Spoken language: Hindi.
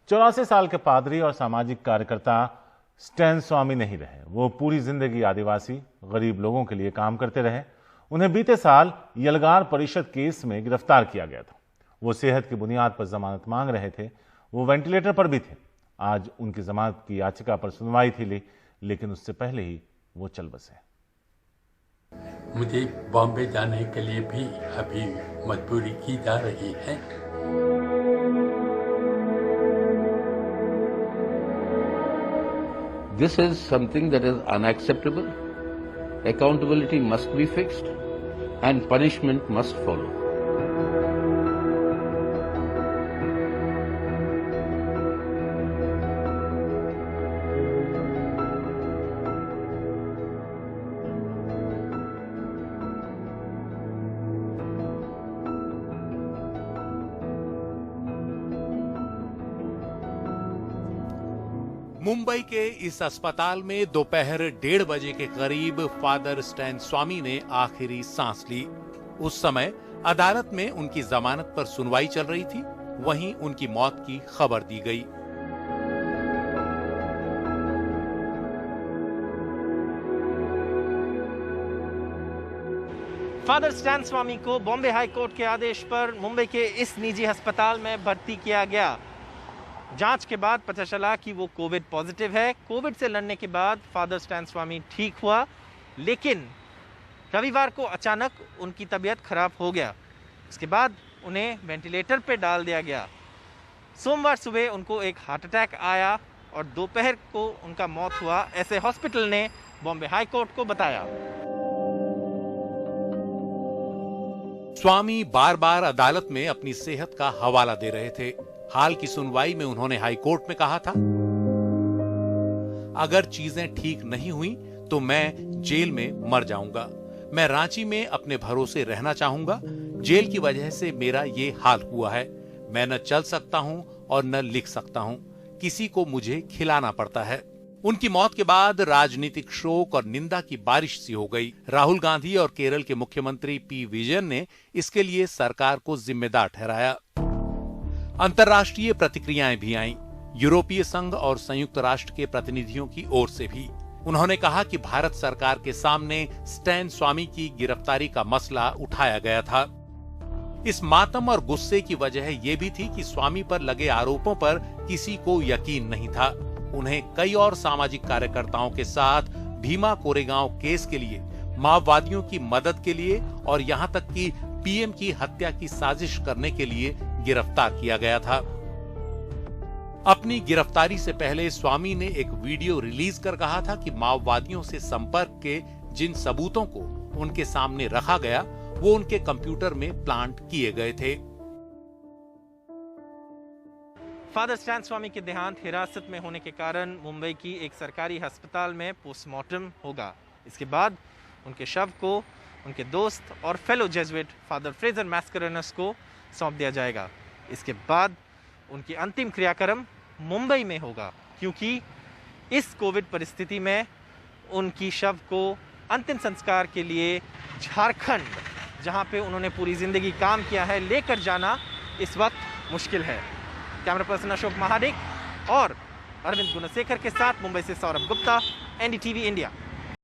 84 साल के पादरी और सामाजिक कार्यकर्ता स्टैन स्वामी नहीं रहे। वो पूरी जिंदगी आदिवासी गरीब लोगों के लिए काम करते रहे। उन्हें बीते साल यलगार परिषद केस में गिरफ्तार किया गया था। वो सेहत की बुनियाद पर जमानत मांग रहे थे। वो वेंटिलेटर पर भी थे। आज उनकी जमानत की याचिका पर सुनवाई थी, लेकिन उससे पहले ही वो चल बसे। मुझे बॉम्बे जाने के लिए भी अभी मजबूरी की जा रही है। This is something that is unacceptable. Accountability must be fixed and punishment must follow. Mumbai के इस अस्पताल में दोपहर 1:30 बजे के करीब फादर स्टैन स्वामी ने आखिरी सांस ली। उस समय अदालत में उनकी जमानत पर सुनवाई चल रही थी। वहीं उनकी मौत की खबर दी गई। फादर स्टैन स्वामी को बॉम्बे हाई कोर्ट के आदेश पर मुंबई के इस निजी अस्पताल में भर्ती किया गया। जांच के बाद पता चला कि वो कोविड पॉजिटिव है। कोविड से लड़ने के बाद फादर स्टैन स्वामी ठीक हुआ, लेकिन रविवार को अचानक उनकी तबीयत खराब हो गया। इसके बाद उन्हें वेंटिलेटर पे डाल दिया गया। सोमवार सुबह उनको एक हार्ट अटैक आया और दोपहर को उनका मौत हुआ, ऐसे हॉस्पिटल ने बॉम्बे हाई कोर्ट को बताया। स्वामी बार बार अदालत में अपनी सेहत का हवाला दे रहे थे। हाल की सुनवाई में उन्होंने हाई कोर्ट में कहा था, अगर चीजें ठीक नहीं हुई तो मैं जेल में मर जाऊंगा। मैं रांची में अपने भरोसे रहना चाहूंगा। जेल की वजह से मेरा ये हाल हुआ है। मैं न चल सकता हूं और न लिख सकता हूं। किसी को मुझे खिलाना पड़ता है। उनकी मौत के बाद राजनीतिक शोक और निंदा की बारिश सी हो गई। राहुल गांधी और केरल के मुख्यमंत्री पी विजयन ने इसके लिए सरकार को जिम्मेदार ठहराया। अंतर्राष्ट्रीय प्रतिक्रियाएं भी आईं, यूरोपीय संघ और संयुक्त राष्ट्र के प्रतिनिधियों की ओर से भी। उन्होंने कहा कि भारत सरकार के सामने स्टैन स्वामी की गिरफ्तारी का मसला उठाया गया था। इस मातम और गुस्से की वजह यह भी थी कि स्वामी पर लगे आरोपों पर किसी को यकीन नहीं था। उन्हें कई और सामाजिक कार्यकर्ताओं के साथ भीमा कोरेगांव केस के लिए, माओवादियों की मदद के लिए और यहां तक कि पीएम की हत्या की साजिश करने के लिए गिरफ्तार किया गया था। अपनी गिरफ्तारी से पहले स्वामी ने एक वीडियो रिलीज कर कहा था कि माओवादियों से संपर्क के जिन सबूतों को उनके सामने रखा गया वो उनके कंप्यूटर में प्लांट किए गए थे। फादर स्टैन स्वामी के देहांत हिरासत में होने के कारण मुंबई की एक सरकारी अस्पताल में पोस्टमार्टम होगा। इसके बाद उनके शव को उनके दोस्त और fellow Jesuit father Fraser Mascarenhas को सौंप दिया जाएगा। इसके बाद उनकी अंतिम क्रियाक्रम मुंबई में होगा, क्योंकि इस कोविड परिस्थिति में उनकी शव को अंतिम संस्कार के लिए झारखंड, जहां पे उन्होंने पूरी जिंदगी काम किया है, लेकर जाना इस वक्त मुश्किल है। कैमरा पर्सन अशोक महाडिक और अरविंद गुणसेखर के साथ मुंबई से सौरभ गुप्ता, एनडीटीवी इंडिया।